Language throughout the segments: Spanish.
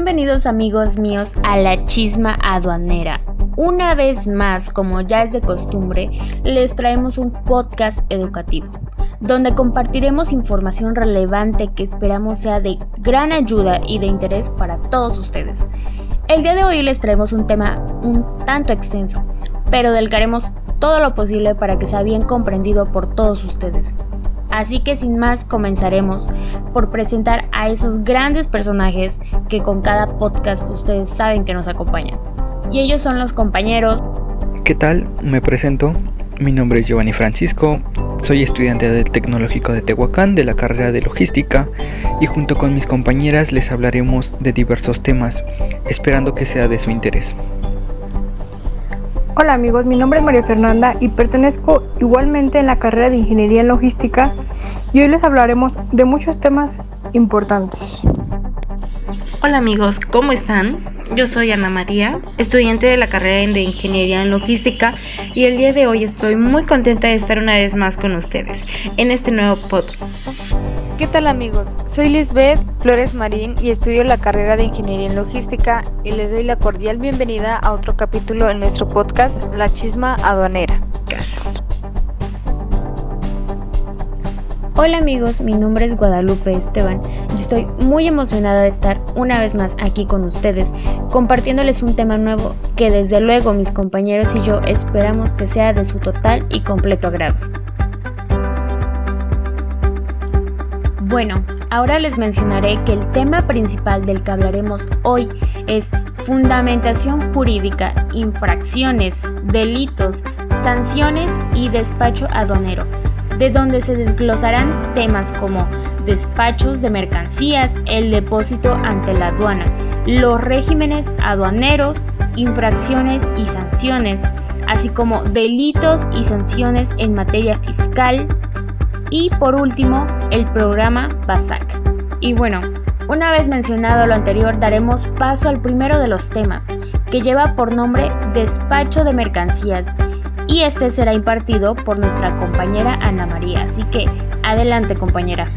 Bienvenidos amigos míos a la Chisma Aduanera. Una vez más, como ya es de costumbre, les traemos un podcast educativo, donde compartiremos información relevante que esperamos sea de gran ayuda y de interés para todos ustedes. El día de hoy les traemos un tema un tanto extenso, pero del que haremos todo lo posible para que sea bien comprendido por todos ustedes. Así que sin más comenzaremos por presentar a esos grandes personajes que con cada podcast ustedes saben que nos acompañan. Y ellos son los compañeros. ¿Qué tal? Me presento. Mi nombre es Giovanni Francisco. Soy estudiante del Tecnológico de Tehuacán de la carrera de Logística y junto con mis compañeras les hablaremos de diversos temas, esperando que sea de su interés. Hola amigos, mi nombre es María Fernanda y pertenezco igualmente en la carrera de Ingeniería en Logística y hoy les hablaremos de muchos temas importantes. Hola amigos, ¿cómo están? Yo soy Ana María, estudiante de la carrera de Ingeniería en Logística y el día de hoy estoy muy contenta de estar una vez más con ustedes en este nuevo podcast. ¿Qué tal amigos? Soy Lisbeth Flores Marín y estudio la carrera de Ingeniería en Logística y les doy la cordial bienvenida a otro capítulo en nuestro podcast La Chisma Aduanera. Hola amigos, mi nombre es Guadalupe Esteban y estoy muy emocionada de estar una vez más aquí con ustedes, compartiéndoles un tema nuevo que desde luego mis compañeros y yo esperamos que sea de su total y completo agrado. Bueno, ahora les mencionaré que el tema principal del que hablaremos hoy es fundamentación jurídica, infracciones, delitos, sanciones y despacho aduanero, de donde se desglosarán temas como despachos de mercancías, el depósito ante la aduana, los regímenes aduaneros, infracciones y sanciones, así como delitos y sanciones en materia fiscal, y por último, el programa BASAC. Y bueno, una vez mencionado lo anterior, daremos paso al primero de los temas, que lleva por nombre Despacho de Mercancías, y este será impartido por nuestra compañera Ana María. Así que, adelante compañera.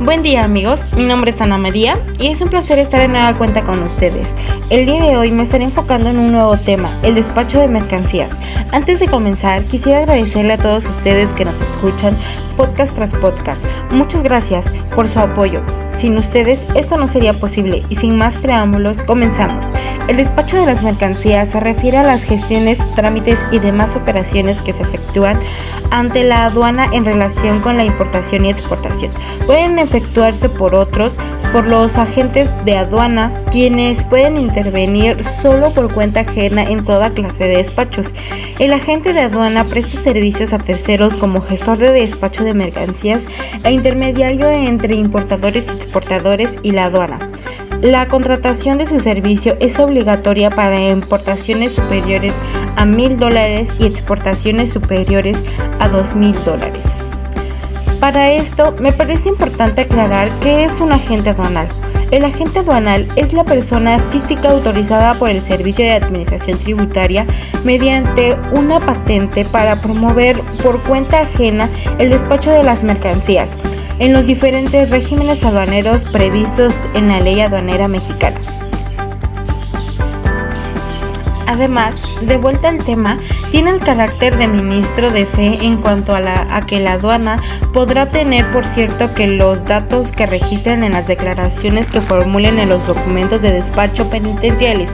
Buen día amigos, mi nombre es Ana María y es un placer estar de nueva cuenta con ustedes. El día de hoy me estaré enfocando en un nuevo tema, el despacho de mercancías. Antes de comenzar, quisiera agradecerle a todos ustedes que nos escuchan podcast tras podcast. Muchas gracias por su apoyo. Sin ustedes esto no sería posible y sin más preámbulos comenzamos. El despacho de las mercancías se refiere a las gestiones, trámites y demás operaciones que se efectúan ante la aduana en relación con la importación y exportación. Pueden efectuarse por los agentes de aduana, quienes pueden intervenir solo por cuenta ajena en toda clase de despachos. El agente de aduana presta servicios a terceros como gestor de despacho de mercancías e intermediario entre importadores y exportadores y la aduana. La contratación de su servicio es obligatoria para importaciones superiores a $1,000 y exportaciones superiores a $2,000. Para esto, me parece importante aclarar qué es un agente aduanal. El agente aduanal es la persona física autorizada por el Servicio de Administración Tributaria mediante una patente para promover por cuenta ajena el despacho de las mercancías en los diferentes regímenes aduaneros previstos en la Ley Aduanera Mexicana. Además, de vuelta al tema, tiene el carácter de ministro de fe en cuanto a que la aduana podrá tener por cierto que los datos que registren en las declaraciones que formulen en los documentos de despacho penitenciales,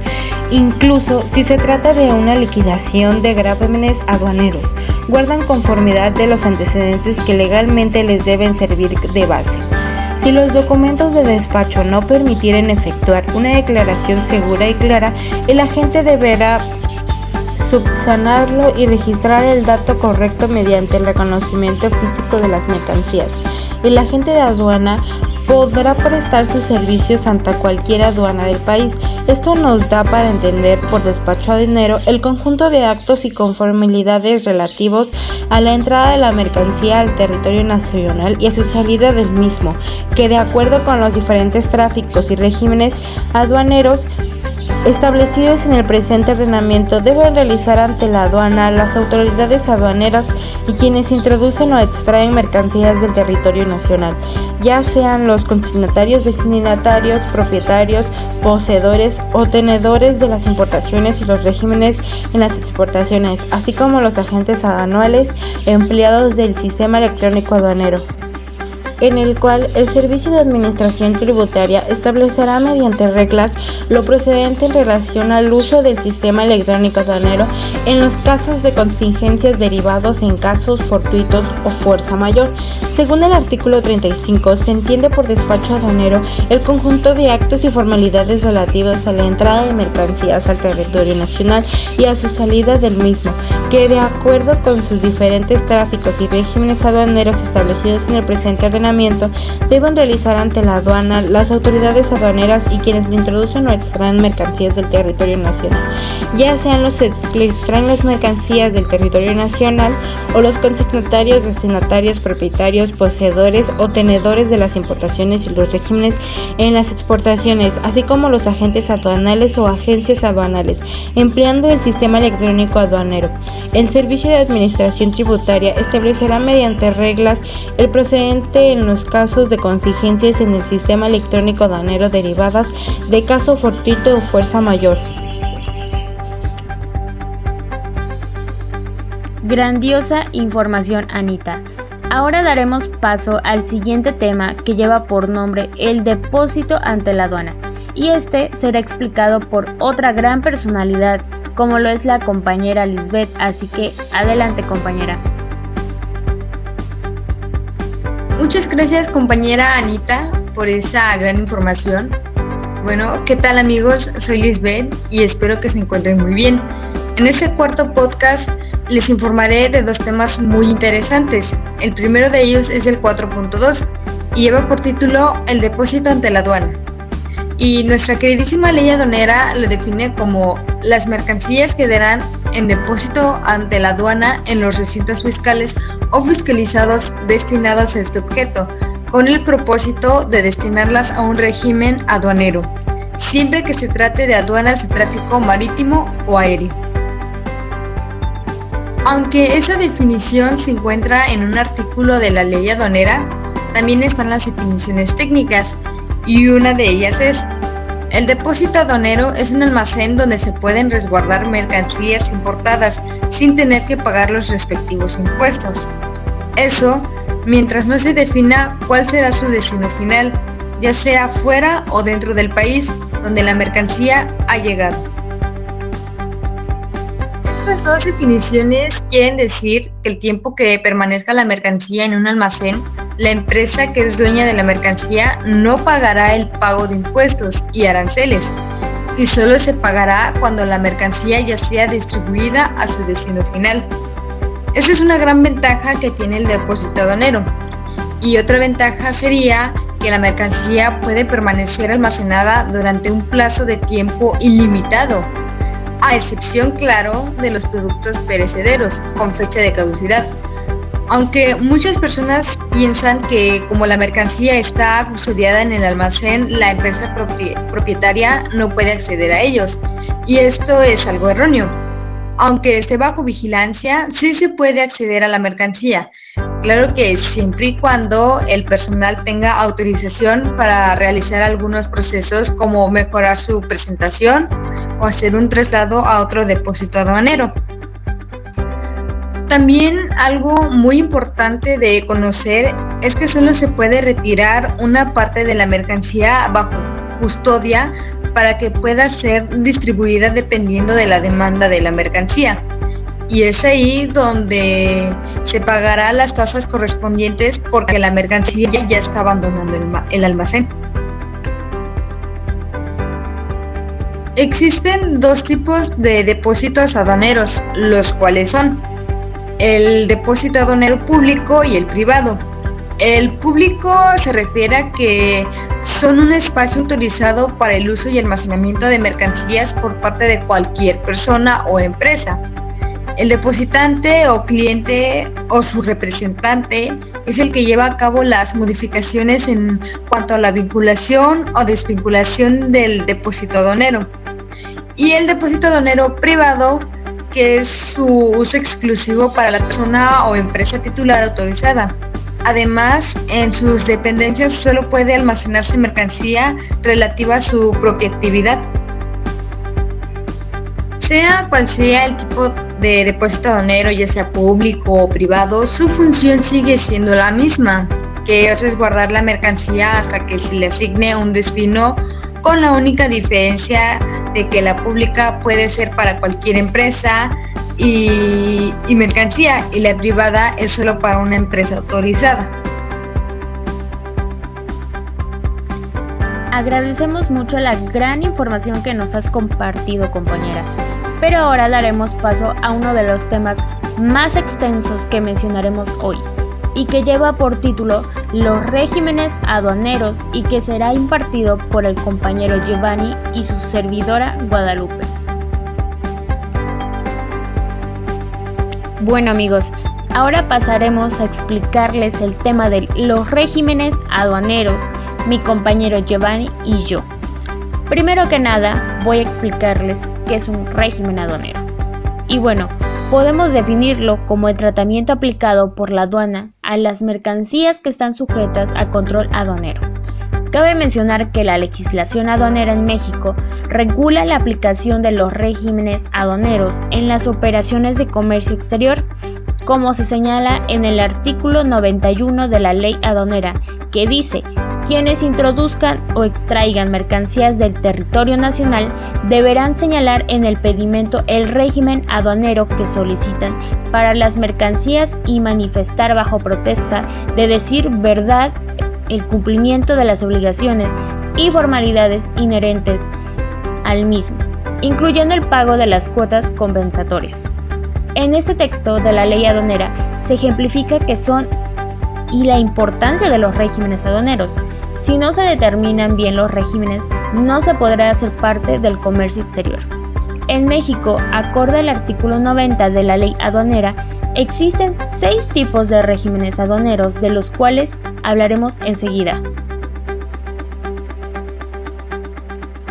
incluso si se trata de una liquidación de gravámenes aduaneros, guardan conformidad de los antecedentes que legalmente les deben servir de base. Si los documentos de despacho no permitieren efectuar una declaración segura y clara, el agente deberá subsanarlo y registrar el dato correcto mediante el reconocimiento físico de las mercancías. El agente de aduana podrá prestar sus servicios ante cualquier aduana del país. Esto nos da para entender por despacho aduanero el conjunto de actos y conformidades relativos a la entrada de la mercancía al territorio nacional y a su salida del mismo, que de acuerdo con los diferentes tráficos y regímenes aduaneros establecidos en el presente ordenamiento deben realizar ante la aduana las autoridades aduaneras y quienes introducen o extraen mercancías del territorio nacional. ya sean los consignatarios, destinatarios, propietarios, poseedores o tenedores de las importaciones y los regímenes en las exportaciones, así como los agentes aduanales empleados del sistema electrónico aduanero, en el cual el Servicio de Administración Tributaria establecerá mediante reglas lo procedente en relación al uso del sistema electrónico aduanero en los casos de contingencias derivados en casos fortuitos o fuerza mayor. Según el artículo 35, se entiende por despacho aduanero el conjunto de actos y formalidades relativos a la entrada de mercancías al territorio nacional y a su salida del mismo, que de acuerdo con sus diferentes tráficos y regímenes aduaneros establecidos en el presente ordenamiento, deben realizar ante la aduana las autoridades aduaneras y quienes le introducen o extraen mercancías del territorio nacional, ya sean los que extraen las mercancías del territorio nacional o los consignatarios, destinatarios, propietarios, poseedores o tenedores de las importaciones y los regímenes en las exportaciones, así como los agentes aduanales o agencias aduanales, empleando el sistema electrónico aduanero. El Servicio de Administración Tributaria establecerá mediante reglas el procedente en los casos de contingencias en el sistema electrónico aduanero derivadas de caso fortuito o fuerza mayor. Grandiosa información, Anita. Ahora daremos paso al siguiente tema que lleva por nombre el depósito ante la aduana, y este será explicado por otra gran personalidad como lo es la compañera Lisbeth, así que adelante, compañera. Muchas gracias, compañera Anita, por esa gran información. Bueno, ¿qué tal, amigos? Soy Lisbeth y espero que se encuentren muy bien. En este cuarto podcast les informaré de dos temas muy interesantes. El primero de ellos es el 4.2 y lleva por título el depósito ante la aduana. Y nuestra queridísima ley aduanera lo define como las mercancías que quedarán en depósito ante la aduana en los recintos fiscales o fiscalizados destinados a este objeto, con el propósito de destinarlas a un régimen aduanero, siempre que se trate de aduanas de tráfico marítimo o aéreo. Aunque esa definición se encuentra en un artículo de la ley aduanera, también están las definiciones técnicas, y una de ellas es: el depósito aduanero es un almacén donde se pueden resguardar mercancías importadas sin tener que pagar los respectivos impuestos. Eso, mientras no se defina cuál será su destino final, ya sea fuera o dentro del país donde la mercancía ha llegado. Estas dos definiciones quieren decir que el tiempo que permanezca la mercancía en un almacén, la empresa que es dueña de la mercancía no pagará el pago de impuestos y aranceles, y solo se pagará cuando la mercancía ya sea distribuida a su destino final. Esa es una gran ventaja que tiene el depósito aduanero. Y otra ventaja sería que la mercancía puede permanecer almacenada durante un plazo de tiempo ilimitado, a excepción, claro, de los productos perecederos con fecha de caducidad. Aunque muchas personas piensan que como la mercancía está custodiada en el almacén, la empresa propietaria no puede acceder a ellos, y esto es algo erróneo. Aunque esté bajo vigilancia, sí se puede acceder a la mercancía. Claro que siempre y cuando el personal tenga autorización para realizar algunos procesos como mejorar su presentación o hacer un traslado a otro depósito aduanero. También algo muy importante de conocer es que solo se puede retirar una parte de la mercancía bajo custodia para que pueda ser distribuida dependiendo de la demanda de la mercancía. Y es ahí donde se pagará las tasas correspondientes porque la mercancía ya está abandonando el almacén. Existen dos tipos de depósitos aduaneros, los cuales son el depósito aduanero público y el privado. El público se refiere a que son un espacio autorizado para el uso y almacenamiento de mercancías por parte de cualquier persona o empresa. El depositante o cliente o su representante es el que lleva a cabo las modificaciones en cuanto a la vinculación o desvinculación del depósito aduanero. Y el depósito aduanero privado, que es su uso exclusivo para la persona o empresa titular autorizada. Además, en sus dependencias solo puede almacenarse mercancía relativa a su propia actividad. Sea cual sea el tipo de depósito aduanero, ya sea público o privado, su función sigue siendo la misma, que es resguardar la mercancía hasta que se le asigne un destino, con la única diferencia de que la pública puede ser para cualquier empresa y mercancía, y la privada es solo para una empresa autorizada. Agradecemos mucho la gran información que nos has compartido, compañera. Pero ahora daremos paso a uno de los temas más extensos que mencionaremos hoy y que lleva por título Los regímenes aduaneros y que será impartido por el compañero Giovanni y su servidora Guadalupe. Bueno amigos, ahora pasaremos a explicarles el tema de los regímenes aduaneros, mi compañero Giovanni y yo. Primero que nada, voy a explicarles qué es un régimen aduanero. Y bueno, podemos definirlo como el tratamiento aplicado por la aduana a las mercancías que están sujetas a control aduanero. Cabe mencionar que la legislación aduanera en México regula la aplicación de los regímenes aduaneros en las operaciones de comercio exterior, como se señala en el artículo 91 de la Ley Aduanera, que dice: quienes introduzcan o extraigan mercancías del territorio nacional deberán señalar en el pedimento el régimen aduanero que solicitan para las mercancías y manifestar bajo protesta de decir verdad el cumplimiento de las obligaciones y formalidades inherentes al mismo, incluyendo el pago de las cuotas compensatorias. En este texto de la ley aduanera se ejemplifica qué son y la importancia de los regímenes aduaneros. Si no se determinan bien los regímenes, no se podrá hacer parte del comercio exterior. En México, acorde al artículo 90 de la ley aduanera, existen 6 tipos de regímenes aduaneros, de los cuales hablaremos enseguida.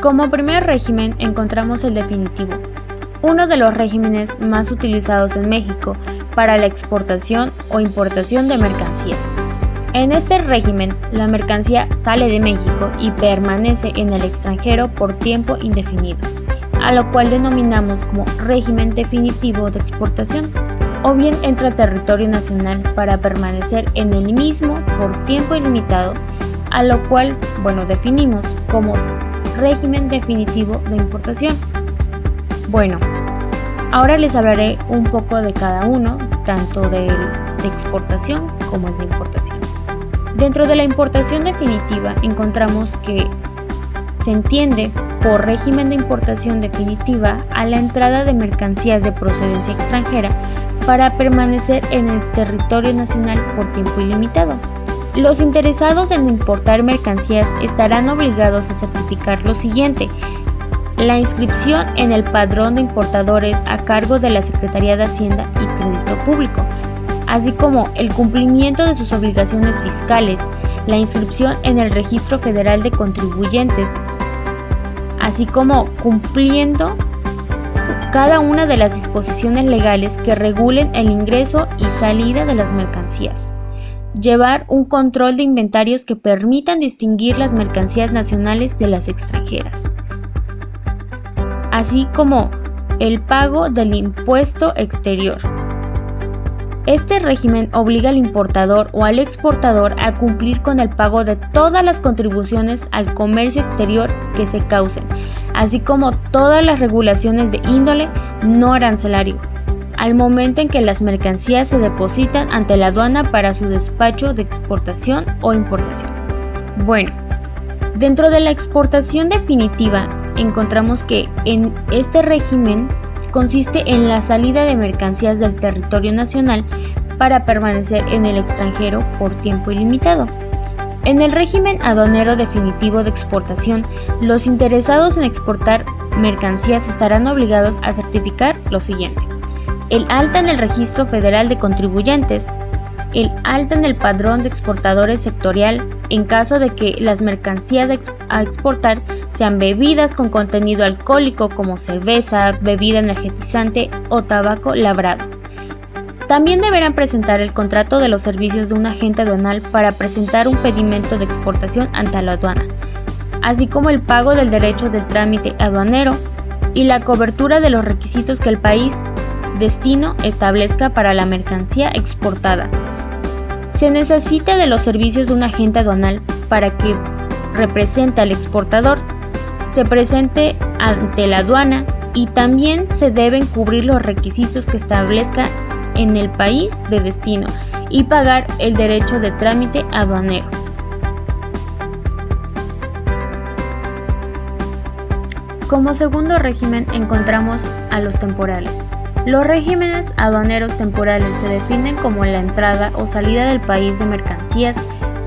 Como primer régimen encontramos el definitivo, uno de los regímenes más utilizados en México para la exportación o importación de mercancías. En este régimen, la mercancía sale de México y permanece en el extranjero por tiempo indefinido, a lo cual denominamos como régimen definitivo de exportación, o bien entra al territorio nacional para permanecer en el mismo por tiempo ilimitado, a lo cual, definimos como régimen definitivo de importación. Bueno, ahora les hablaré un poco de cada uno, tanto de exportación como el de importación. Dentro de la importación definitiva encontramos que se entiende por régimen de importación definitiva a la entrada de mercancías de procedencia extranjera para permanecer en el territorio nacional por tiempo ilimitado. Los interesados en importar mercancías estarán obligados a certificar lo siguiente: la inscripción en el padrón de importadores a cargo de la Secretaría de Hacienda y Crédito Público, así como el cumplimiento de sus obligaciones fiscales, la inscripción en el Registro Federal de Contribuyentes, así como cumpliendo cada una de las disposiciones legales que regulen el ingreso y salida de las mercancías. Llevar un control de inventarios que permitan distinguir las mercancías nacionales de las extranjeras, así como el pago del impuesto exterior. Este régimen obliga al importador o al exportador a cumplir con el pago de todas las contribuciones al comercio exterior que se causen, así como todas las regulaciones de índole no arancelario, al momento en que las mercancías se depositan ante la aduana para su despacho de exportación o importación. Bueno, dentro de la exportación definitiva encontramos que en este régimen consiste en la salida de mercancías del territorio nacional para permanecer en el extranjero por tiempo ilimitado. En el régimen aduanero definitivo de exportación, los interesados en exportar mercancías estarán obligados a certificar lo siguiente: el alta en el Registro Federal de Contribuyentes, el alta en el Padrón de Exportadores Sectorial en caso de que las mercancías a exportar sean bebidas con contenido alcohólico como cerveza, bebida energetizante o tabaco labrado, También deberán presentar el contrato de los servicios de un agente aduanal para presentar un pedimento de exportación ante la aduana, así como el pago del derecho del trámite aduanero y la cobertura de los requisitos que el país destino establezca para la mercancía exportada. Se necesita de los servicios de un agente aduanal para que represente al exportador, se presente ante la aduana y también se deben cubrir los requisitos que establezca en el país de destino y pagar el derecho de trámite aduanero. Como segundo régimen encontramos a los temporales. Los regímenes aduaneros temporales se definen como la entrada o salida del país de mercancías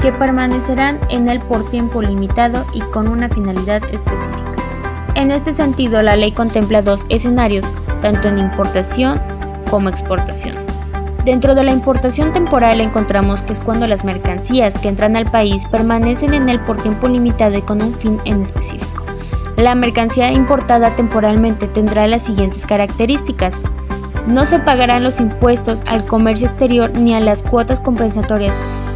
que permanecerán en él por tiempo limitado y con una finalidad específica. En este sentido, la ley contempla dos escenarios, tanto en importación como exportación. Dentro de la importación temporal encontramos que es cuando las mercancías que entran al país permanecen en él por tiempo limitado y con un fin en específico. La mercancía importada temporalmente tendrá las siguientes características. No se pagarán los impuestos al comercio exterior ni a las cuotas compensatorias,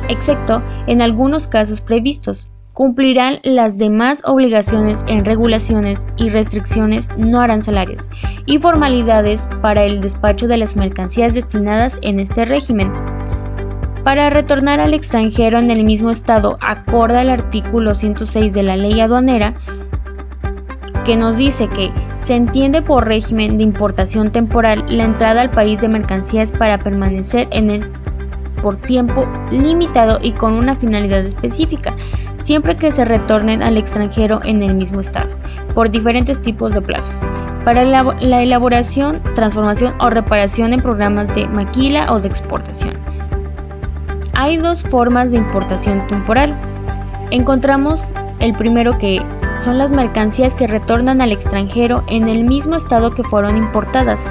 excepto en algunos casos previstos. Cumplirán las demás obligaciones en regulaciones y restricciones no arancelarias y formalidades para el despacho de las mercancías destinadas en este régimen. Para retornar al extranjero en el mismo estado, acorde al artículo 106 de la Ley Aduanera, que nos dice que se entiende por régimen de importación temporal la entrada al país de mercancías para permanecer en él por tiempo limitado y con una finalidad específica, siempre que se retornen al extranjero en el mismo estado, por diferentes tipos de plazos, para la elaboración, transformación o reparación en programas de maquila o de exportación. Hay dos formas de importación temporal. Encontramos el primero, que son las mercancías que retornan al extranjero en el mismo estado que fueron importadas.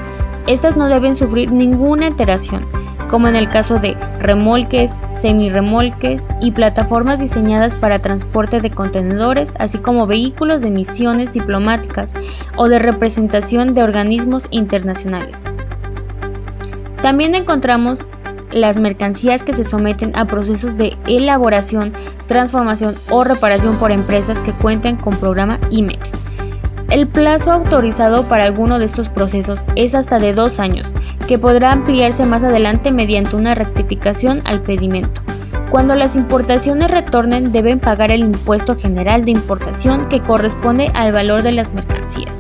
Estas no deben sufrir ninguna alteración, como en el caso de remolques, semirremolques y plataformas diseñadas para transporte de contenedores, así como vehículos de misiones diplomáticas o de representación de organismos internacionales. También encontramos las mercancías que se someten a procesos de elaboración, transformación o reparación por empresas que cuenten con programa IMEX. El plazo autorizado para alguno de estos procesos es hasta de 2 años, que podrá ampliarse más adelante mediante una rectificación al pedimento. Cuando las importaciones retornen, deben pagar el impuesto general de importación que corresponde al valor de las mercancías.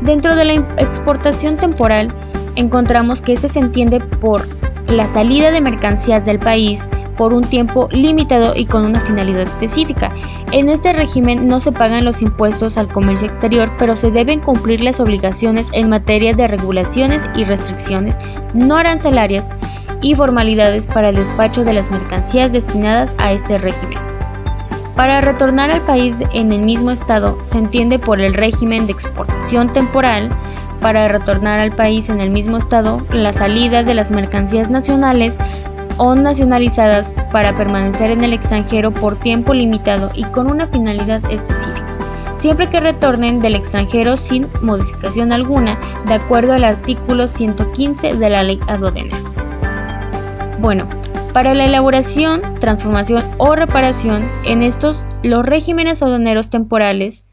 Dentro de la exportación temporal, encontramos que este se entiende por la salida de mercancías del país por un tiempo limitado y con una finalidad específica. En este régimen no se pagan los impuestos al comercio exterior, pero se deben cumplir las obligaciones en materia de regulaciones y restricciones no arancelarias y formalidades para el despacho de las mercancías destinadas a este régimen. Para retornar al país en el mismo estado se entiende por el régimen de exportación temporal. Para retornar al país en el mismo estado, la salida de las mercancías nacionales o nacionalizadas para permanecer en el extranjero por tiempo limitado y con una finalidad específica, siempre que retornen del extranjero sin modificación alguna, de acuerdo al artículo 115 de la Ley Aduanera. Bueno, para la elaboración, transformación o reparación, en estos los regímenes aduaneros temporales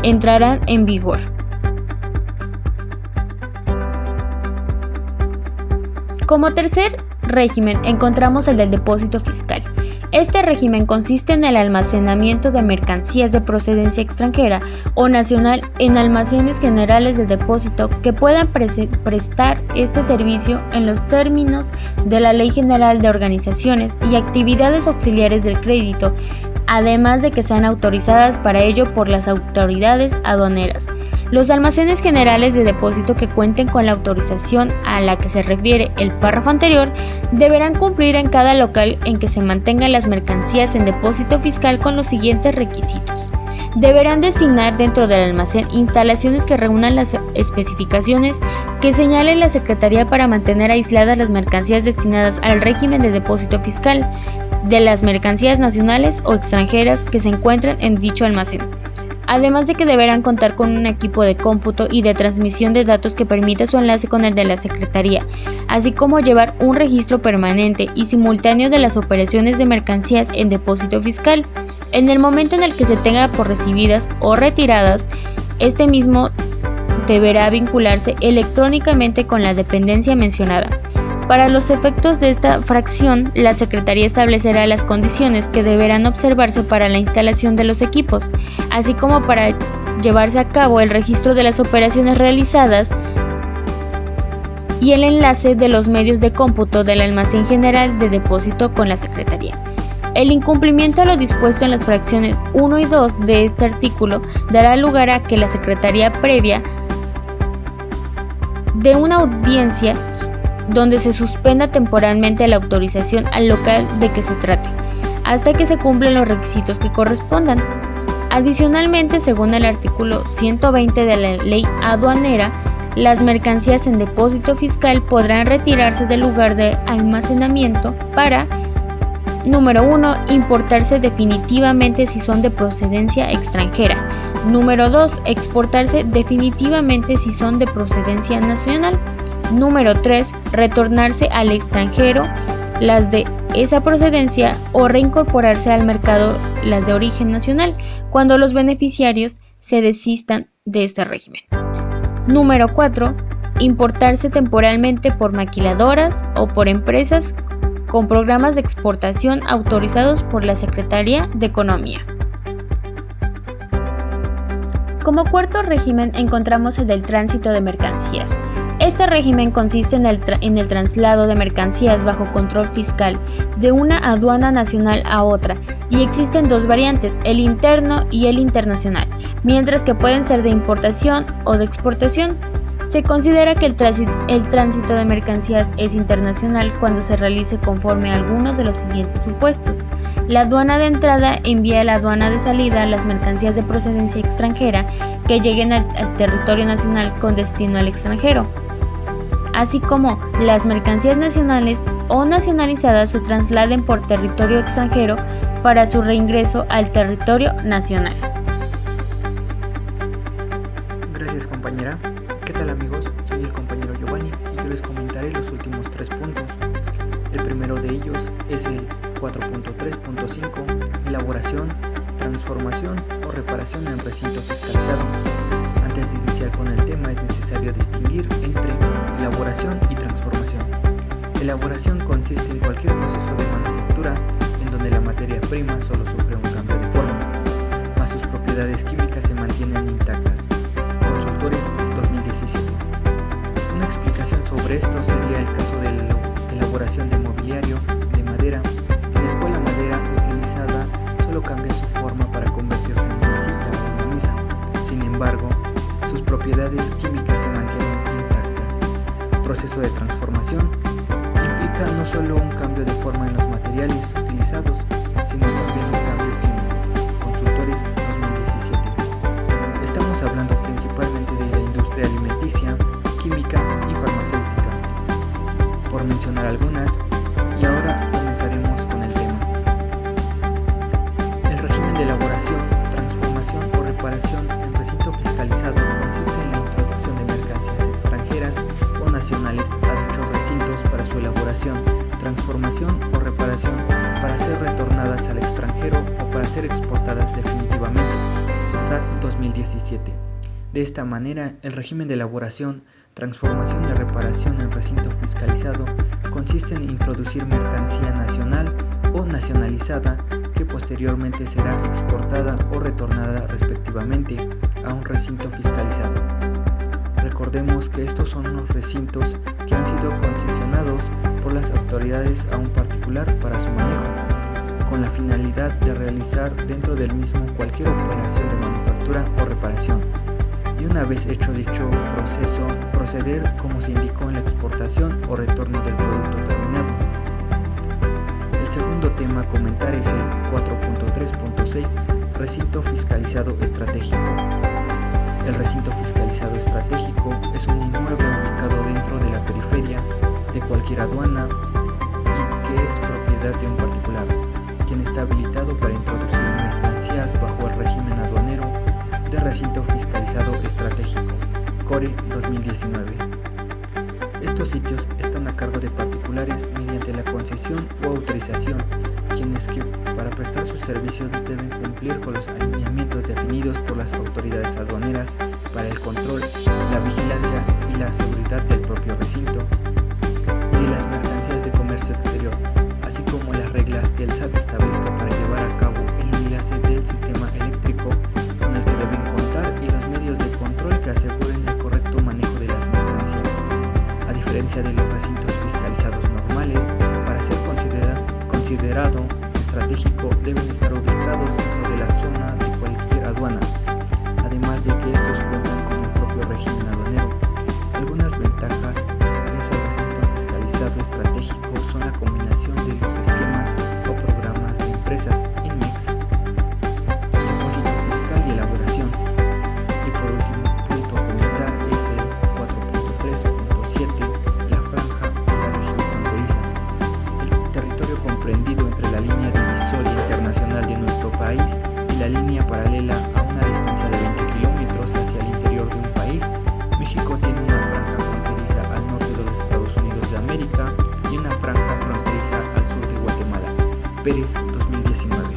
entrarán en vigor. Como tercer régimen encontramos el del depósito fiscal. Este régimen consiste en el almacenamiento de mercancías de procedencia extranjera o nacional en almacenes generales de depósito que puedan prestar este servicio en los términos de la Ley General de Organizaciones y Actividades Auxiliares del Crédito, además de que sean autorizadas para ello por las autoridades aduaneras. Los almacenes generales de depósito que cuenten con la autorización a la que se refiere el párrafo anterior deberán cumplir en cada local en que se mantengan las mercancías en depósito fiscal con los siguientes requisitos. Deberán designar dentro del almacén instalaciones que reúnan las especificaciones que señale la Secretaría para mantener aisladas las mercancías destinadas al régimen de depósito fiscal de las mercancías nacionales o extranjeras que se encuentren en dicho almacén. además de que deberán contar con un equipo de cómputo y de transmisión de datos que permita su enlace con el de la Secretaría, así como llevar un registro permanente y simultáneo de las operaciones de mercancías en depósito fiscal. En el momento en el que se tenga por recibidas o retiradas, este mismo deberá vincularse electrónicamente con la dependencia mencionada. Para los efectos de esta fracción, la Secretaría establecerá las condiciones que deberán observarse para la instalación de los equipos, así como para llevarse a cabo el registro de las operaciones realizadas y el enlace de los medios de cómputo del almacén general de depósito con la Secretaría. El incumplimiento a lo dispuesto en las fracciones 1 y 2 de este artículo dará lugar a que la Secretaría previa de una audiencia donde se suspenda temporalmente la autorización al local de que se trate, hasta que se cumplan los requisitos que correspondan. Adicionalmente, según el artículo 120 de la Ley Aduanera, las mercancías en depósito fiscal podrán retirarse del lugar de almacenamiento para: número 1. Importarse definitivamente si son de procedencia extranjera. Número 2. Exportarse definitivamente si son de procedencia nacional. Número 3. Retornarse al extranjero las de esa procedencia o reincorporarse al mercado las de origen nacional, cuando los beneficiarios se desistan de este régimen. Número 4. Importarse temporalmente por maquiladoras o por empresas con programas de exportación autorizados por la Secretaría de Economía. Como cuarto régimen encontramos el del tránsito de mercancías. Este régimen consiste en el traslado de mercancías bajo control fiscal de una aduana nacional a otra, y existen dos variantes, el interno y el internacional, mientras que pueden ser de importación o de exportación. Se considera que el tránsito de mercancías es internacional cuando se realice conforme a alguno de los siguientes supuestos. La aduana de entrada envía a la aduana de salida las mercancías de procedencia extranjera que lleguen al territorio nacional con destino al extranjero, así como las mercancías nacionales o nacionalizadas se trasladen por territorio extranjero para su reingreso al territorio nacional. Gracias, compañera. ¿Qué tal, amigos? Soy el compañero Giovanni y yo les comentaré los últimos 3 puntos. El primero de ellos es el 4.3.5, elaboración, transformación o reparación en recinto fiscalizado. Antes de iniciar con el tema es necesario distinguir entre elaboración y transformación. Elaboración consiste en cualquier proceso de manufactura en donde la materia prima solo sufre un cambio de forma, mas sus propiedades químicas se mantienen intactas. Consultores 2017. Una explicación sobre esto sería el caso de la elaboración de mobiliario de madera, en el cual la madera utilizada solo cambia su forma para convertirse en una silla o una mesa. Sin embargo, sus propiedades químicas se mantienen intactas. Proceso de transformación implica no solo un cambio de forma en los materiales utilizados, sino también un cambio químico. Consultores 2017. Estamos hablando principalmente de la industria alimenticia, química y farmacéutica, por mencionar algunas, y ahora comenzaremos con el tema. El régimen de elaboración, transformación o reparación en recinto fiscalizado consiste en la introducción de mercancías extranjeras o nacionales a dichos recintos para su elaboración, transformación o reparación para ser retornadas al extranjero o para ser exportadas definitivamente. SAT 2017. De esta manera, el régimen de elaboración, transformación y reparación en recinto fiscalizado consiste en introducir mercancía nacional o nacionalizada que posteriormente será exportada o retornada respectivamente a un recinto fiscalizado. Recordemos que estos son unos recintos que han sido concesionados por las autoridades a un particular para su manejo, con la finalidad de realizar dentro del mismo cualquier operación de manufactura o reparación, y una vez hecho dicho proceso, proceder como se indicó en la exportación o retorno del producto terminado. El segundo tema a comentar es el 4.3.6, recinto fiscalizado estratégico. El recinto fiscalizado estratégico es un inmueble ubicado dentro de la periferia de cualquier aduana y que es propiedad de un particular, quien está habilitado para introducir mercancías bajo el régimen aduanero Recinto Fiscalizado Estratégico, CORE 2019. Estos sitios están a cargo de particulares mediante la concesión o autorización, quienes que para prestar sus servicios deben cumplir con los alineamientos definidos por las autoridades aduaneras para el control, la vigilancia y la seguridad del propio recinto y de las mercancías de comercio exterior, así como las reglas que el SAT establezca para llevar a cabo el enlace del sistema eléctrico con el que deben contar y los medios de control que aseguren el correcto manejo de las mercancías. A diferencia de los recintos fiscalizados normales, para ser considerado estratégico deben estar ubicados dentro de la zona de cualquier aduana, además de que estos cuentan con el propio régimen aduanero. Algunas ventajas de ese recinto fiscalizado estratégico son la combinación de los esquemas o programas de empresas INMEX, depósito fiscal y elaboración. Y por último, punto a comentar es el 4.3.7, la franja de la región fronteriza. El territorio comprendido entre la línea divisoria internacional de nuestro país y la línea paralela a una distancia de 20 kilómetros hacia el interior de un país. México tiene una franja fronteriza al norte de los Estados Unidos de América y una franja fronteriza al sur de Guatemala. Pérez 2019.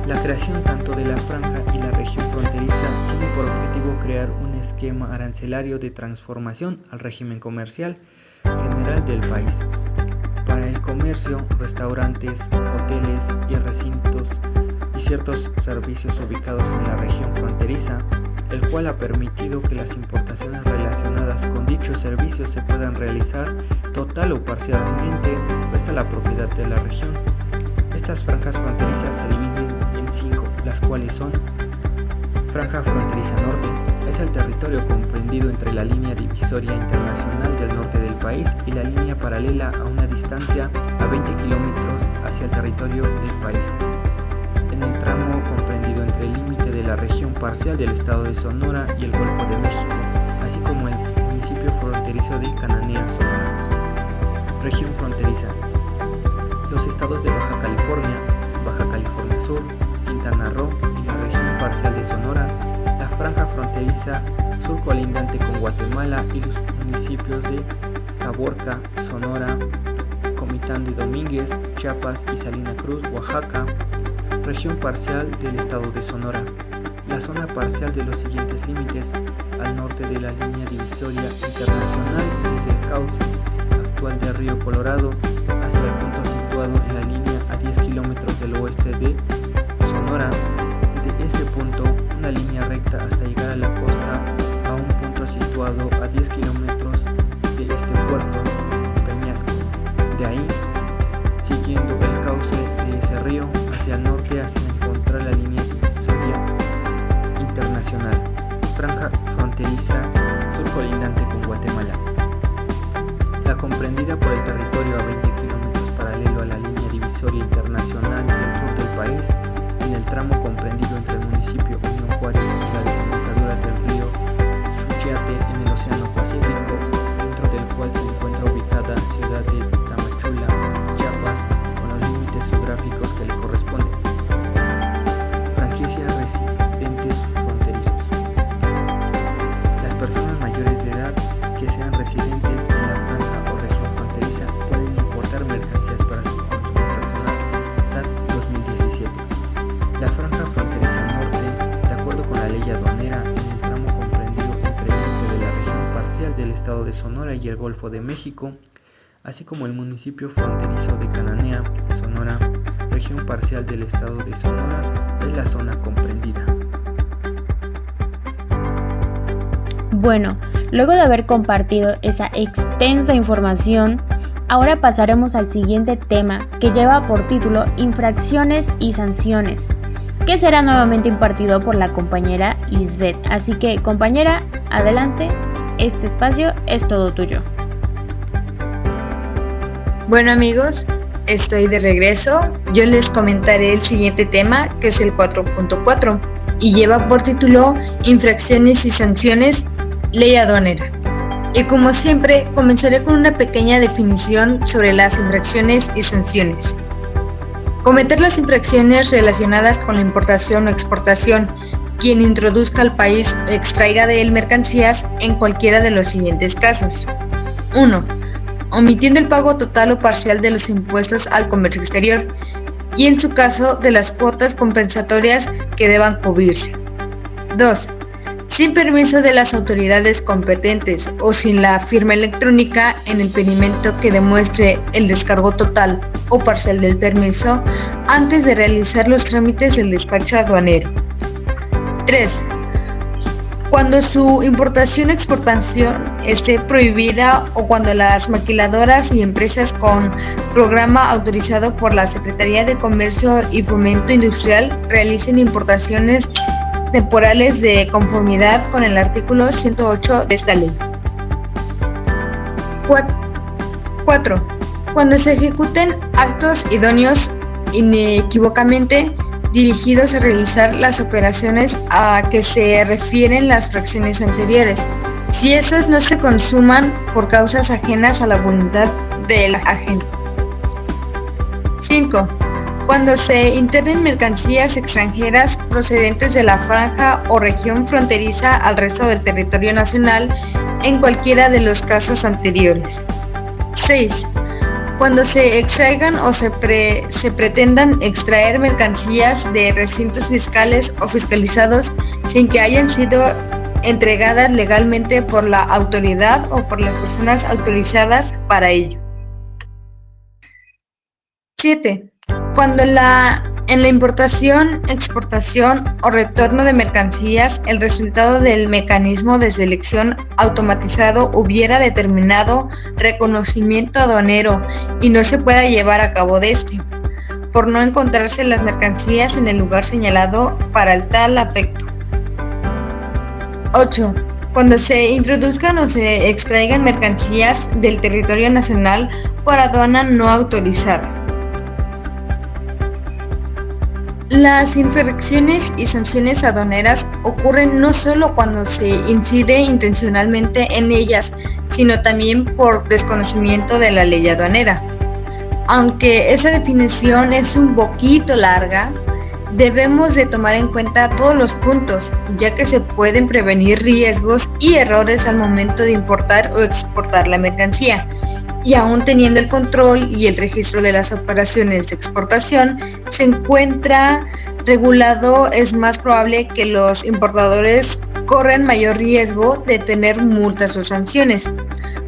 La creación tanto de la franja y la región fronteriza tiene por objetivo crear un esquema arancelario de transformación al régimen comercial general del país. Para el comercio, restaurantes, hoteles y recintos y ciertos servicios ubicados en la región fronteriza, el cual ha permitido que las importaciones relacionadas con dichos servicios se puedan realizar total o parcialmente puesta la propiedad de la región. Estas franjas fronterizas se dividen en 5, las cuales son: Franja Fronteriza Norte, es el territorio comprendido entre la línea divisoria internacional del norte del país y la línea paralela a una distancia a 20 kilómetros hacia el territorio del país. En el tramo comprendido entre el límite de la región parcial del estado de Sonora y el Golfo de México, así como el municipio fronterizo de Cananea, Sonora. Región fronteriza: los estados de Baja California Sur, Quintana Roo y la región parcial de Sonora, la franja fronteriza sur colindante con Guatemala y los municipios de Caborca, Sonora, Comitán de Domínguez, Chiapas y Salina Cruz, Oaxaca. Región parcial del estado de Sonora, la zona parcial de los siguientes límites: al norte de la línea divisoria internacional desde el cauce actual del río Colorado hacia el punto situado en la línea a 10 kilómetros del oeste de Sonora. De ese punto, una línea recta hasta llegar a la costa a un punto situado a 10 kilómetros de este puerto, Peñasco. De ahí, siguiendo el cauce de ese río hacia el norte hasta encontrar la línea divisoria internacional, franja fronteriza sur colindante con Guatemala. La comprendida por el territorio a 20 kilómetros paralelo a la línea divisoria internacional del sur del país, en el tramo comprendido entre el municipio Unión Juárez y la desembocadura del río Suchiate en el Océano Pacífico, dentro del cual se encuentra ubicada la ciudad de Tamachula, Chiapas, con los límites geográficos que le corresponden. Franquicias residentes fronterizos: las personas mayores de edad que sean residentes en la franja o región fronteriza pueden importar mercancías para su consumo personal. SAT 2017. La franja fronteriza norte, de acuerdo con la ley aduanera, en el tramo comprendido entre el límite de la región parcial del estado de Sonora y el Golfo de México, así como el municipio fronterizo de Cananea, Sonora, región parcial del estado de Sonora, es la zona comprendida. Bueno, luego de haber compartido esa extensa información, ahora pasaremos al siguiente tema, que lleva por título Infracciones y Sanciones, que será nuevamente impartido por la compañera Lisbeth. Así que, compañera, adelante, este espacio es todo tuyo. Bueno, amigos, estoy de regreso. Yo les comentaré el siguiente tema, que es el 4.4, y lleva por título Infracciones y Sanciones, Ley Aduanera. Y como siempre, comenzaré con una pequeña definición sobre las infracciones y sanciones. Cometer las infracciones relacionadas con la importación o exportación quien introduzca al país o extraiga de él mercancías en cualquiera de los siguientes casos. 1. Omitiendo el pago total o parcial de los impuestos al comercio exterior y en su caso de las cuotas compensatorias que deban cubrirse. 2. Sin permiso de las autoridades competentes o sin la firma electrónica en el pedimento que demuestre el descargo total o parcial del permiso antes de realizar los trámites del despacho aduanero. 3. Cuando su importación o exportación esté prohibida o cuando las maquiladoras y empresas con programa autorizado por la Secretaría de Comercio y Fomento Industrial realicen importaciones temporales de conformidad con el artículo 108 de esta ley. 4. Cuando se ejecuten actos idóneos inequívocamente dirigidos a realizar las operaciones a que se refieren las fracciones anteriores, si estos no se consuman por causas ajenas a la voluntad del agente. 5. Cuando se internen mercancías extranjeras procedentes de la franja o región fronteriza al resto del territorio nacional en cualquiera de los casos anteriores. 6. Cuando se extraigan o se pretendan extraer mercancías de recintos fiscales o fiscalizados sin que hayan sido entregadas legalmente por la autoridad o por las personas autorizadas para ello. 7. Cuando en la importación, exportación o retorno de mercancías el resultado del mecanismo de selección automatizado hubiera determinado reconocimiento aduanero y no se pueda llevar a cabo de este, por no encontrarse las mercancías en el lugar señalado para el tal afecto. 8. Cuando se introduzcan o se extraigan mercancías del territorio nacional por aduana no autorizada. Las infracciones y sanciones aduaneras ocurren no solo cuando se incide intencionalmente en ellas, sino también por desconocimiento de la ley aduanera. Aunque esa definición es un poquito larga, debemos de tomar en cuenta todos los puntos, ya que se pueden prevenir riesgos y errores al momento de importar o exportar la mercancía. Y aún teniendo el control y el registro de las operaciones de exportación se encuentra regulado, es más probable que los importadores corran mayor riesgo de tener multas o sanciones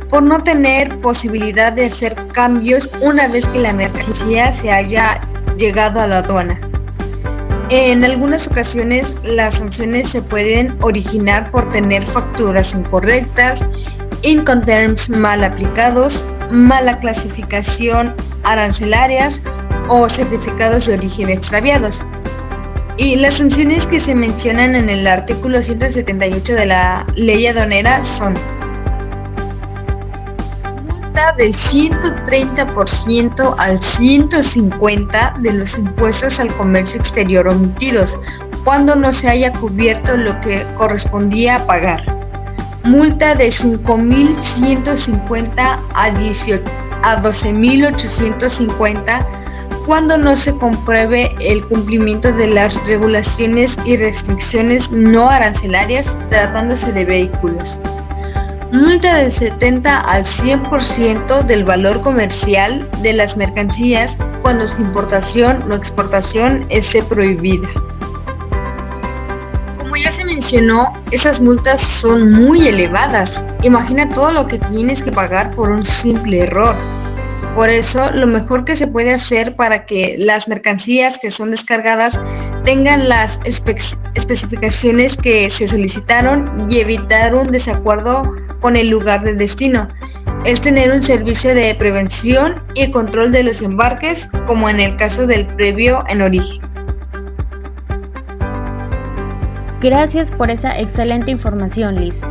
por no tener posibilidad de hacer cambios una vez que la mercancía se haya llegado a la aduana. En algunas ocasiones las sanciones se pueden originar por tener facturas incorrectas, Incoterms mal aplicados, mala clasificación arancelarias o certificados de origen extraviados. Y las sanciones que se mencionan en el artículo 178 de la ley aduanera son multa del 130% al 150% de los impuestos al comercio exterior omitidos cuando no se haya cubierto lo que correspondía pagar. Multa de 5.150 a 12.850 cuando no se compruebe el cumplimiento de las regulaciones y restricciones no arancelarias tratándose de vehículos. Multa del 70 al 100% del valor comercial de las mercancías cuando su importación o exportación esté prohibida. Como ya se mencionó, esas multas son muy elevadas. Imagina todo lo que tienes que pagar por un simple error. Por eso, lo mejor que se puede hacer para que las mercancías que son descargadas tengan las especificaciones que se solicitaron y evitar un desacuerdo con el lugar de destino es tener un servicio de prevención y control de los embarques, como en el caso del previo en origen. Gracias por esa excelente información, Liz.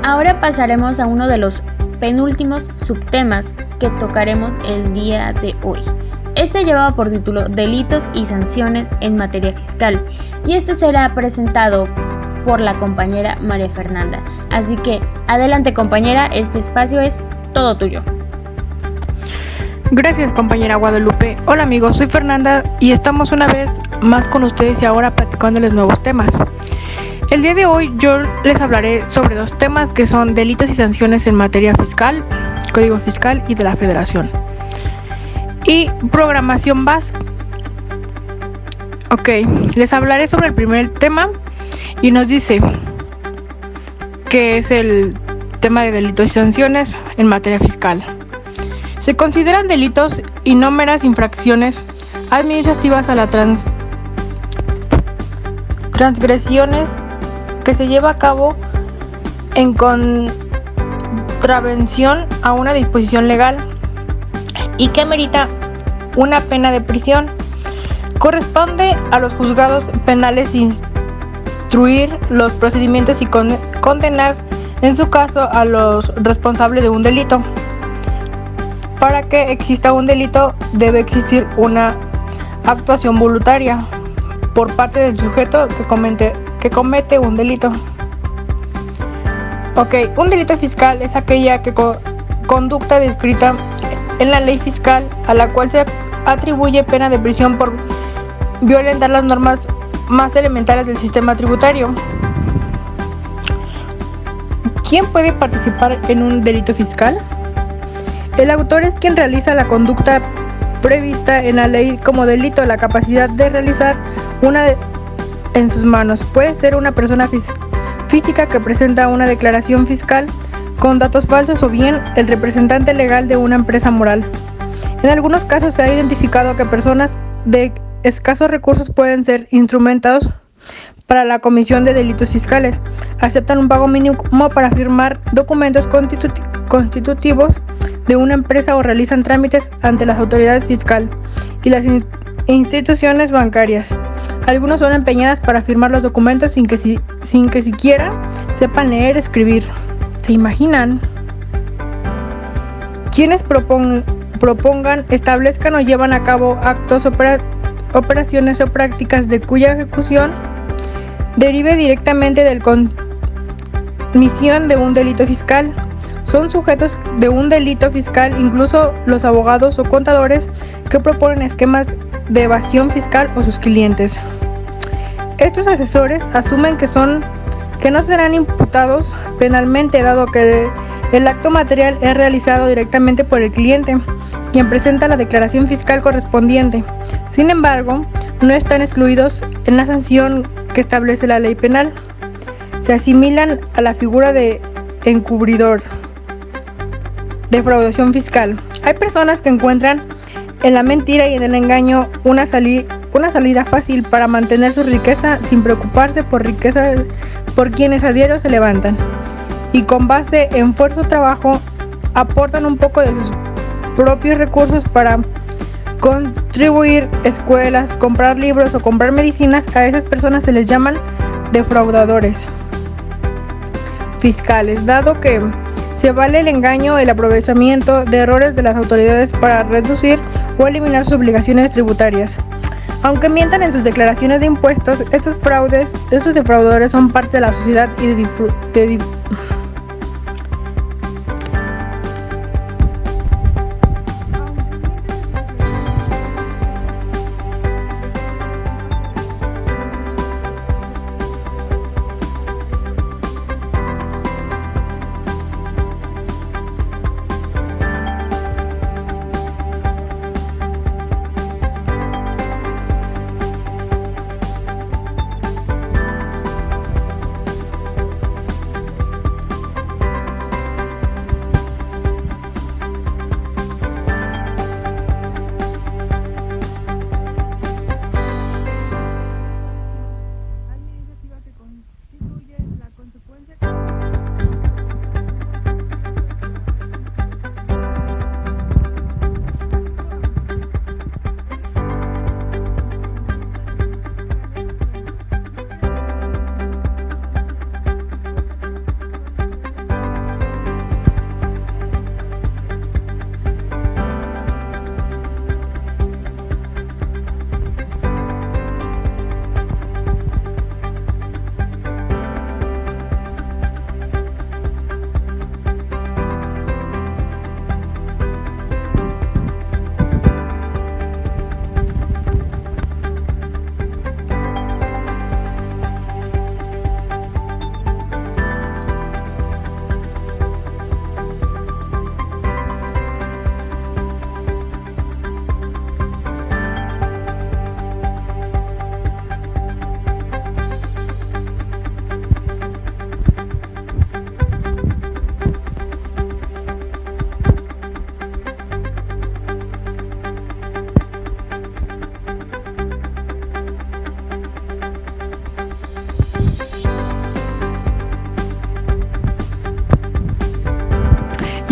Ahora pasaremos a uno de los penúltimos subtemas que tocaremos el día de hoy. Este lleva por título Delitos y sanciones en materia fiscal y este será presentado por la compañera María Fernanda. Así que adelante, compañera, este espacio es todo tuyo. Gracias, compañera Guadalupe. Hola amigos, soy Fernanda y estamos una vez más con ustedes y ahora platicándoles nuevos temas. El día de hoy yo les hablaré sobre dos temas que son delitos y sanciones en materia fiscal, Código Fiscal y de la Federación, y programación básica. Ok, les hablaré sobre el primer tema y nos dice que es el tema de delitos y sanciones en materia fiscal. Se consideran delitos y no meras infracciones administrativas a las transgresiones que se lleva a cabo en contravención a una disposición legal y que amerita una pena de prisión. Corresponde a los juzgados penales instruir los procedimientos y condenar, en su caso, a los responsables de un delito. Para que exista un delito, debe existir una actuación voluntaria por parte del sujeto que comete un delito. Ok, un delito fiscal es aquella conducta descrita en la ley fiscal a la cual se atribuye pena de prisión por violentar las normas más elementales del sistema tributario. ¿Quién puede participar en un delito fiscal? El autor es quien realiza la conducta prevista en la ley como delito. La capacidad de realizar una en sus manos puede ser una persona física que presenta una declaración fiscal con datos falsos o bien el representante legal de una empresa moral. En algunos casos se ha identificado que personas de escasos recursos pueden ser instrumentados para la comisión de delitos fiscales. Aceptan un pago mínimo para firmar documentos constitutivos de una empresa o realizan trámites ante las autoridades fiscales y las instituciones bancarias. Algunos son empeñadas para firmar los documentos sin que siquiera sepan leer o escribir. ¿Se imaginan? Quienes propongan, establezcan o llevan a cabo actos, operaciones o prácticas de cuya ejecución derive directamente de la comisión de un delito fiscal. Son sujetos de un delito fiscal incluso los abogados o contadores que proponen esquemas de evasión fiscal o sus clientes. Estos asesores asumen que no serán imputados penalmente, dado que el acto material es realizado directamente por el cliente, quien presenta la declaración fiscal correspondiente. Sin embargo, no están excluidos en la sanción que establece la ley penal. Se asimilan a la figura de encubridor, defraudación fiscal. Hay personas que encuentran en la mentira y en el engaño una salida fácil para mantener su riqueza sin preocuparse por quienes a diario se levantan y con base en esfuerzo o trabajo aportan un poco de sus propios recursos para contribuir escuelas, comprar libros o comprar medicinas. A esas personas se les llaman defraudadores fiscales, dado que se vale el engaño, el aprovechamiento de errores de las autoridades para reducir o eliminar sus obligaciones tributarias. Aunque mientan en sus declaraciones de impuestos, estos defraudadores son parte de la sociedad y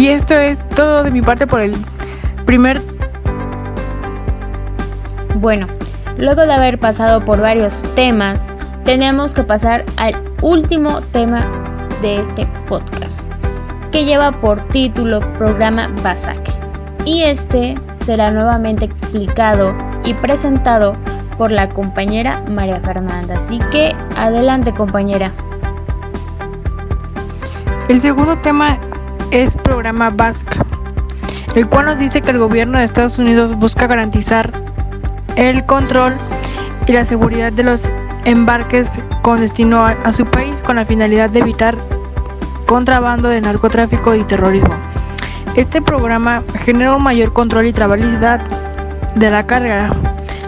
Y esto es todo de mi parte por el primer. Bueno, luego de haber pasado por varios temas, tenemos que pasar al último tema de este podcast, que lleva por título Programa BASAC. Y este será nuevamente explicado y presentado por la compañera María Fernanda. Así que adelante, compañera. El segundo tema es Programa BASC, el cual nos dice que el gobierno de Estados Unidos busca garantizar el control y la seguridad de los embarques con destino a su país con la finalidad de evitar contrabando de narcotráfico y terrorismo. Este programa genera un mayor control y trazabilidad de la carga,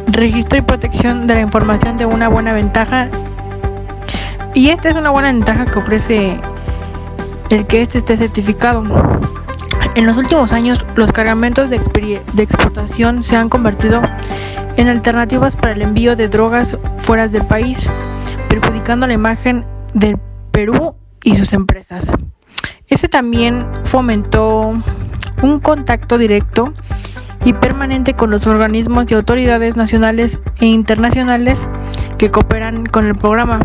registro y protección de la información de una buena ventaja, y esta es una buena ventaja que ofrece el que este esté certificado. En los últimos años, los cargamentos de exportación se han convertido en alternativas para el envío de drogas fuera del país, perjudicando la imagen del Perú y sus empresas. Este también fomentó un contacto directo y permanente con los organismos y autoridades nacionales e internacionales que cooperan con el programa.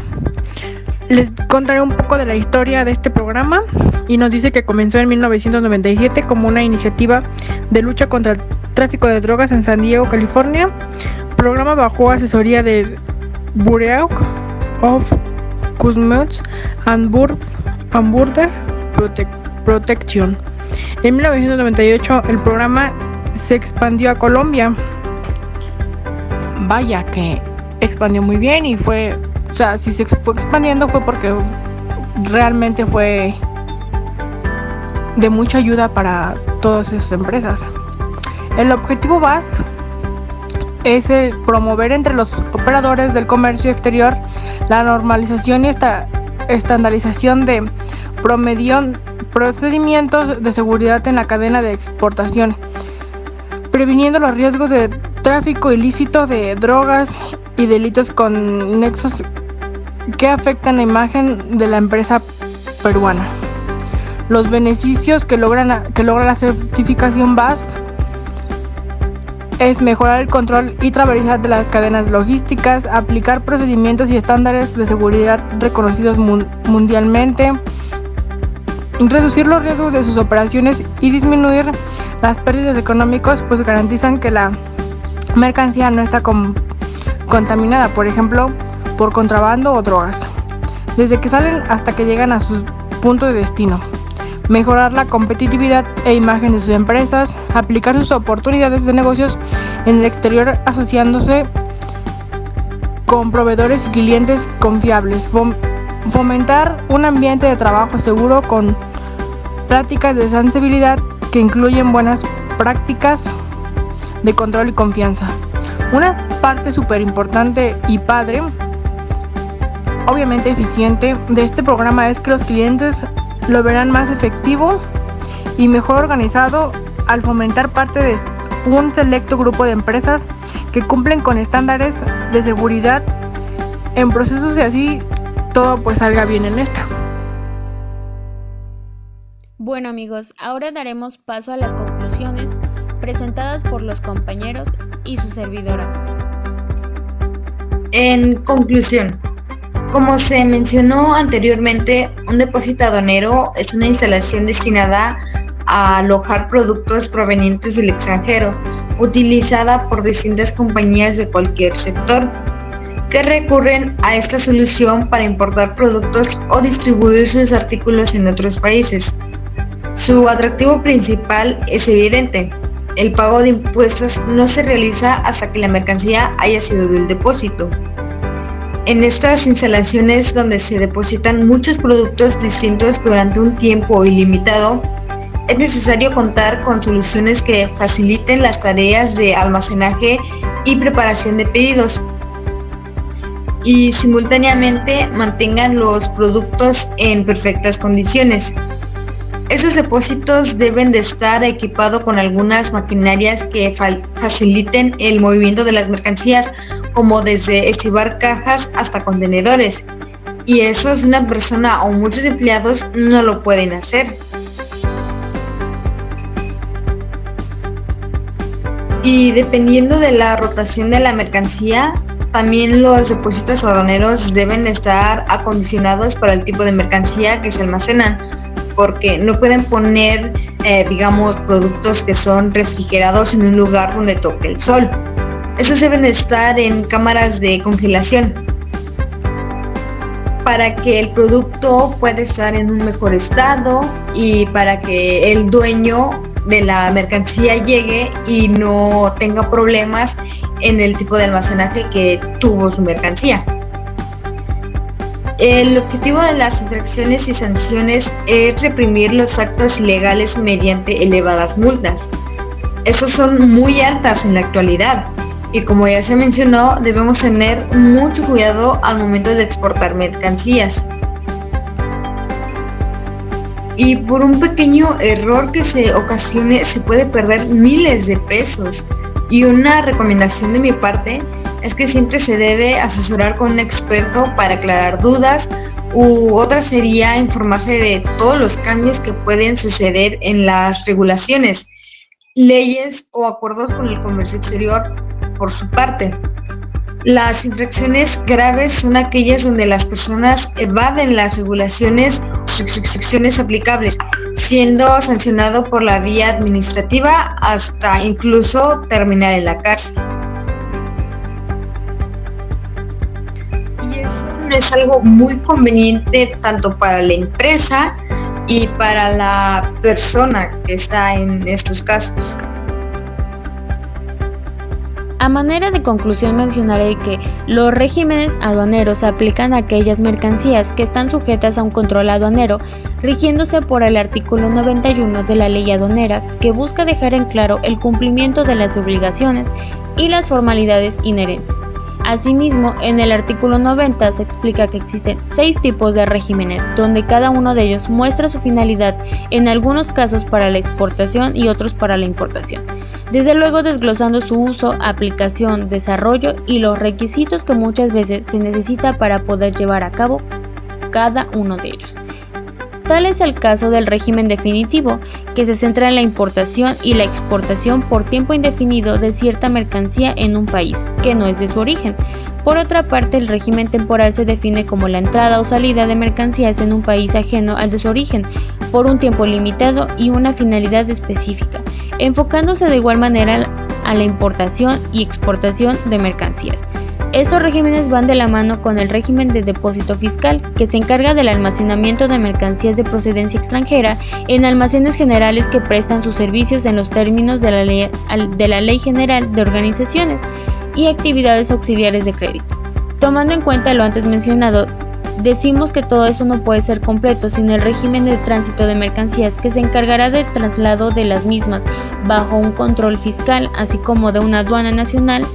Les contaré un poco de la historia de este programa, y nos dice que comenzó en 1997 como una iniciativa de lucha contra el tráfico de drogas en San Diego, California, programa bajo asesoría del Bureau of Customs and Border Protection. En 1998 el programa se expandió a Colombia. Vaya que expandió muy bien, y si se fue expandiendo fue porque realmente fue de mucha ayuda para todas esas empresas. El objetivo BASC es promover entre los operadores del comercio exterior la normalización y estandarización de procedimientos de seguridad en la cadena de exportación, previniendo los riesgos de tráfico ilícito de drogas y delitos con nexos que afectan la imagen de la empresa peruana. Los beneficios que logra la certificación BASC es mejorar el control y trazabilidad de las cadenas logísticas, aplicar procedimientos y estándares de seguridad reconocidos mundialmente, reducir los riesgos de sus operaciones y disminuir las pérdidas económicas, pues garantizan que la mercancía no está contaminada, por ejemplo, por contrabando o drogas, desde que salen hasta que llegan a su punto de destino. Mejorar la competitividad e imagen de sus empresas, aplicar sus oportunidades de negocios en el exterior asociándose con proveedores y clientes confiables, fomentar un ambiente de trabajo seguro con prácticas de sensibilidad que incluyen buenas prácticas de control y confianza. Una parte súper importante y padre, obviamente eficiente, de este programa es que los clientes lo verán más efectivo y mejor organizado al fomentar parte de un selecto grupo de empresas que cumplen con estándares de seguridad en procesos, y así todo pues salga bien en esta. Bueno, amigos, ahora daremos paso a las conclusiones presentadas por los compañeros y su servidora. En conclusión, como se mencionó anteriormente, un depósito aduanero es una instalación destinada a alojar productos provenientes del extranjero, utilizada por distintas compañías de cualquier sector, que recurren a esta solución para importar productos o distribuir sus artículos en otros países. Su atractivo principal es evidente: el pago de impuestos no se realiza hasta que la mercancía haya sido del depósito. En estas instalaciones, donde se depositan muchos productos distintos durante un tiempo ilimitado, es necesario contar con soluciones que faciliten las tareas de almacenaje y preparación de pedidos, y simultáneamente mantengan los productos en perfectas condiciones. Estos depósitos deben de estar equipados con algunas maquinarias que faciliten el movimiento de las mercancías, como desde estibar cajas hasta contenedores, y eso una persona o muchos empleados no lo pueden hacer. Y dependiendo de la rotación de la mercancía, también los depósitos aduaneros deben estar acondicionados para el tipo de mercancía que se almacenan, porque no pueden poner, productos que son refrigerados en un lugar donde toque el sol. Esos deben estar en cámaras de congelación para que el producto pueda estar en un mejor estado y para que el dueño de la mercancía llegue y no tenga problemas en el tipo de almacenaje que tuvo su mercancía. El objetivo de las infracciones y sanciones es reprimir los actos ilegales mediante elevadas multas. Estas son muy altas en la actualidad y, como ya se mencionó, debemos tener mucho cuidado al momento de exportar mercancías. Y por un pequeño error que se ocasione se puede perder miles de pesos. Y una recomendación de mi parte es que siempre se debe asesorar con un experto para aclarar dudas, u otra sería informarse de todos los cambios que pueden suceder en las regulaciones, leyes o acuerdos con el comercio exterior por su parte. Las infracciones graves son aquellas donde las personas evaden las regulaciones o restricciones aplicables, siendo sancionado por la vía administrativa hasta incluso terminar en la cárcel. Y eso no es algo muy conveniente tanto para la empresa y para la persona que está en estos casos. A manera de conclusión mencionaré que los regímenes aduaneros se aplican a aquellas mercancías que están sujetas a un control aduanero, rigiéndose por el artículo 91 de la Ley Aduanera, que busca dejar en claro el cumplimiento de las obligaciones y las formalidades inherentes. Asimismo, en el artículo 90 se explica que existen 6 tipos de regímenes, donde cada uno de ellos muestra su finalidad, en algunos casos para la exportación y otros para la importación. Desde luego desglosando su uso, aplicación, desarrollo y los requisitos que muchas veces se necesita para poder llevar a cabo cada uno de ellos. Tal es el caso del régimen definitivo, que se centra en la importación y la exportación por tiempo indefinido de cierta mercancía en un país, que no es de su origen. Por otra parte, el régimen temporal se define como la entrada o salida de mercancías en un país ajeno al de su origen, por un tiempo limitado y una finalidad específica, enfocándose de igual manera a la importación y exportación de mercancías. Estos regímenes van de la mano con el régimen de depósito fiscal, que se encarga del almacenamiento de mercancías de procedencia extranjera en almacenes generales que prestan sus servicios en los términos de la Ley General de Organizaciones y Actividades Auxiliares de Crédito. Tomando en cuenta lo antes mencionado, decimos que todo esto no puede ser completo sin el régimen de tránsito de mercancías, que se encargará del traslado de las mismas bajo un control fiscal, así como de una aduana nacional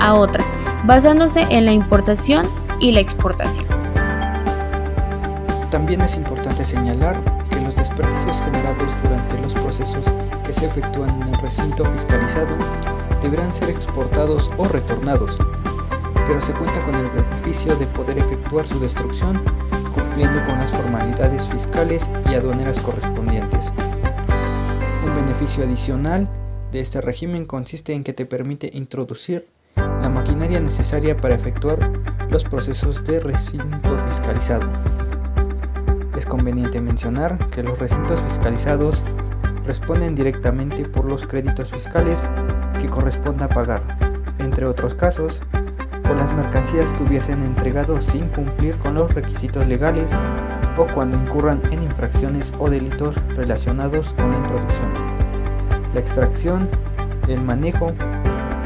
a otra, basándose en la importación y la exportación. También es importante señalar que los desperdicios generados durante los procesos que se efectúan en el recinto fiscalizado deberán ser exportados o retornados, pero se cuenta con el beneficio de poder efectuar su destrucción cumpliendo con las formalidades fiscales y aduaneras correspondientes. Un beneficio adicional de este régimen consiste en que te permite introducir la maquinaria necesaria para efectuar los procesos de recinto fiscalizado. Es conveniente mencionar que los recintos fiscalizados responden directamente por los créditos fiscales que corresponda pagar, entre otros casos, por las mercancías que hubiesen entregado sin cumplir con los requisitos legales o cuando incurran en infracciones o delitos relacionados con la introducción, la extracción, el manejo,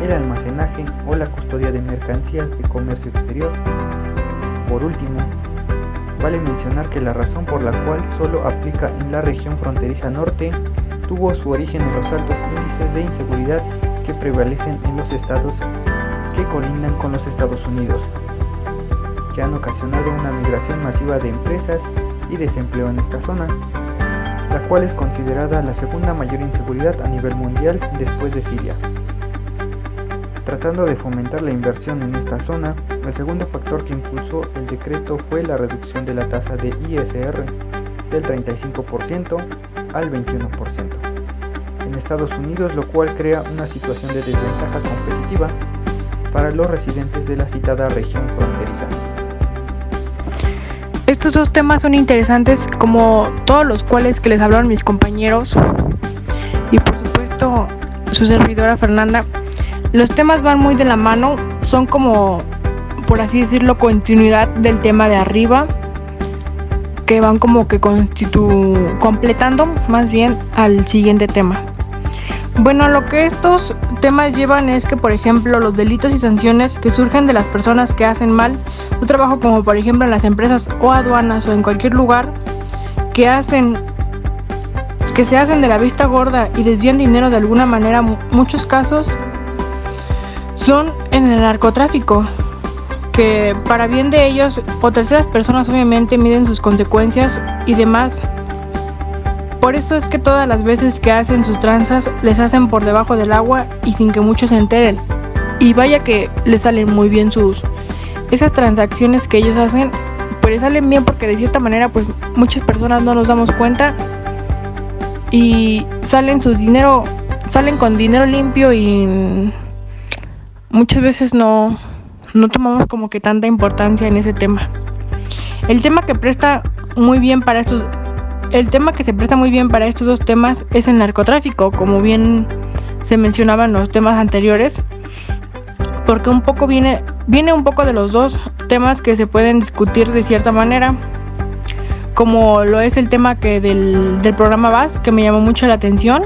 el almacenaje o la custodia de mercancías de comercio exterior. Por último, vale mencionar que la razón por la cual solo aplica en la región fronteriza norte tuvo su origen en los altos índices de inseguridad que prevalecen en los estados que colindan con los Estados Unidos, que han ocasionado una migración masiva de empresas y desempleo en esta zona, la cual es considerada la segunda mayor inseguridad a nivel mundial después de Siria. Tratando de fomentar la inversión en esta zona, el segundo factor que impulsó el decreto fue la reducción de la tasa de ISR del 35% al 21%. en Estados Unidos, lo cual crea una situación de desventaja competitiva para los residentes de la citada región fronteriza. Estos dos temas son interesantes, como todos los cuales que les hablaron mis compañeros y por supuesto su servidora Fernanda. Los temas van muy de la mano, son como, por así decirlo, continuidad del tema de arriba, que van como que completando más bien al siguiente tema. Bueno, lo que estos temas llevan es que, por ejemplo, los delitos y sanciones que surgen de las personas que hacen mal su trabajo, como por ejemplo en las empresas o aduanas o en cualquier lugar, que se hacen de la vista gorda y desvían dinero de alguna manera, muchos casos son en el narcotráfico, que para bien de ellos o terceras personas obviamente miden sus consecuencias y demás. Por eso es que todas las veces que hacen sus tranzas les hacen por debajo del agua y sin que muchos se enteren. Y vaya que les salen muy bien esas transacciones que ellos hacen, pues les salen bien porque de cierta manera pues muchas personas no nos damos cuenta y salen con dinero limpio y muchas veces no tomamos como que tanta importancia en ese tema. El tema que se presta muy bien para estos dos temas es el narcotráfico, como bien se mencionaba en los temas anteriores, porque un poco viene un poco de los dos temas que se pueden discutir de cierta manera, como lo es el tema que del programa VAS, que me llamó mucho la atención,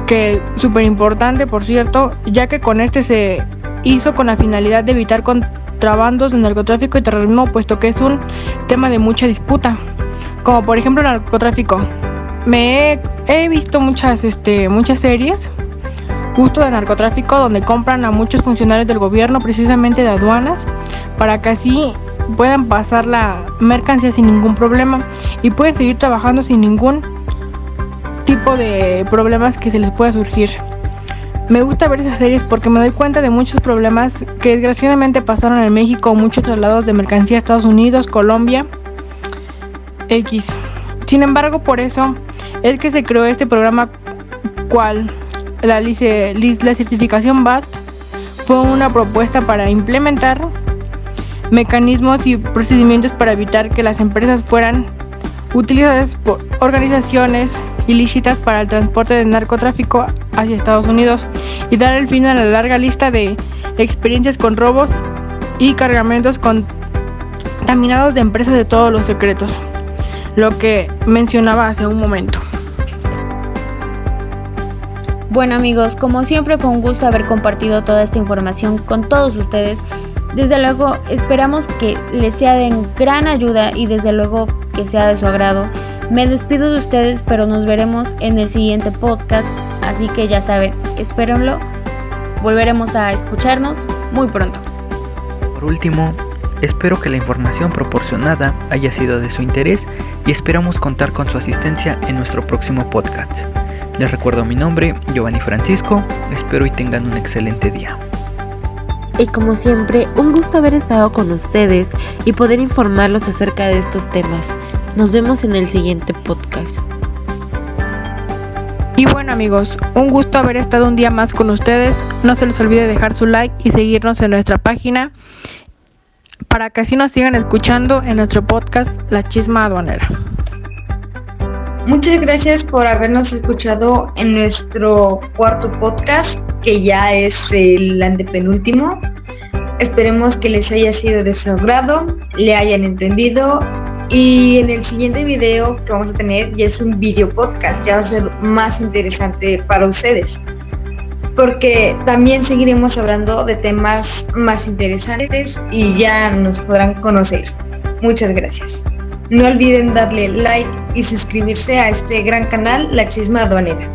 que súper importante, por cierto, ya que con este se hizo con la finalidad de evitar contrabandos de narcotráfico y terrorismo, puesto que es un tema de mucha disputa, como por ejemplo el narcotráfico. He visto muchas series justo de narcotráfico, donde compran a muchos funcionarios del gobierno, precisamente de aduanas, para que así puedan pasar la mercancía sin ningún problema y pueden seguir trabajando sin ningún tipo de problemas que se les pueda surgir. Me gusta ver esas series porque me doy cuenta de muchos problemas que desgraciadamente pasaron en México, muchos traslados de mercancía a Estados Unidos, Colombia, X. Sin embargo, por eso es que se creó este programa, cual la certificación VAS fue una propuesta para implementar mecanismos y procedimientos para evitar que las empresas fueran utilizadas por organizaciones ilícitas para el transporte de narcotráfico hacia Estados Unidos y dar el fin a la larga lista de experiencias con robos y cargamentos contaminados de empresas de todos los secretos, lo que mencionaba hace un momento. Bueno amigos, como siempre fue un gusto haber compartido toda esta información con todos ustedes. Desde luego esperamos que les sea de gran ayuda y desde luego que sea de su agrado. Me despido de ustedes, pero nos veremos en el siguiente podcast, así que ya saben, espérenlo. Volveremos a escucharnos muy pronto. Por último, espero que la información proporcionada haya sido de su interés y esperamos contar con su asistencia en nuestro próximo podcast. Les recuerdo mi nombre, Giovanni Francisco, espero y tengan un excelente día. Y como siempre, un gusto haber estado con ustedes y poder informarlos acerca de estos temas. Nos vemos en el siguiente podcast. Y bueno amigos, un gusto haber estado un día más con ustedes. No se les olvide dejar su like y seguirnos en nuestra página para que así nos sigan escuchando en nuestro podcast La Chisma Aduanera. Muchas gracias por habernos escuchado en nuestro cuarto podcast, que ya es el antepenúltimo. Esperemos que les haya sido de su agrado, le hayan entendido, y en el siguiente video que vamos a tener ya es un video podcast, ya va a ser más interesante para ustedes, porque también seguiremos hablando de temas más interesantes y ya nos podrán conocer. Muchas gracias. No olviden darle like y suscribirse a este gran canal, La Chisma Aduanera.